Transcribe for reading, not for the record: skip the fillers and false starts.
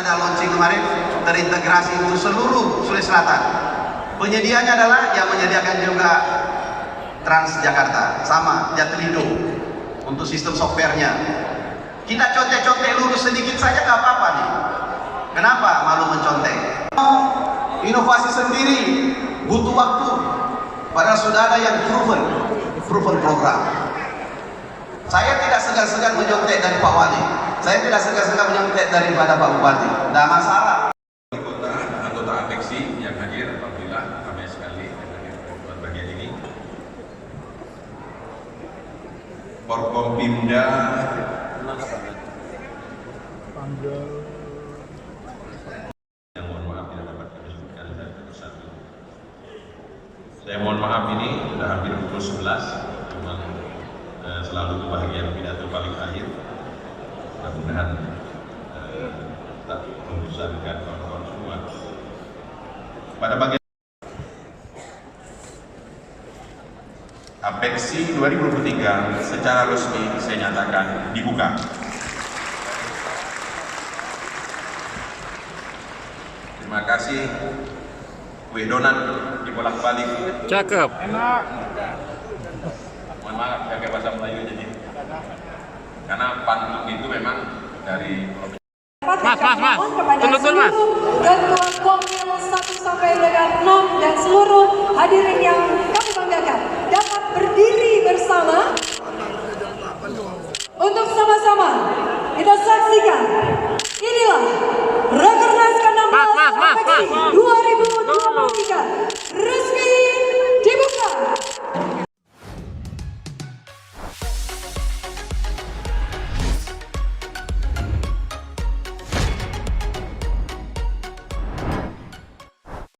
sudah launching kemarin, terintegrasi untuk seluruh Sulawesi Selatan. Penyedianya adalah yang menyediakan juga Transjakarta, sama Jatelindo untuk sistem softwarenya. Kita contek-contek lurus sedikit saja nggak apa-apa nih. Kenapa malu mencontek? Inovasi sendiri butuh waktu. Padahal sudah ada yang proven program. Saya tidak segan-segan menyontek dari Pak Wali. Saya tidak segan-segan menyontek daripada Pak Bupati. Tidak masalah. Anggota APEXI yang hadir, alhamdulillah ramai sekali yang hadir pada bagian ini. Forkompimda yang mohon maaf tidak dapat kami sebutkan satu persatu. Saya mohon maaf, ini sudah hampir pukul 11, memang selalu kebahagiaan pidato paling akhir. Mudah-mudahan tak membosankan kawan-kawan semua. Pada bagian APEXI 2023 secara resmi saya nyatakan dibuka. Terima kasih. Kue donat dibolak-balik. Cakep. Enak. Mohon maaf pakai bahasa Melayu jadi. Karena pantun itu memang dari Mas. Tunggu mas. Ketua Komil 1 sampai dengan 6 dan seluruh hadirin yang kami banggakan dapat berdiri bersama untuk sama-sama kita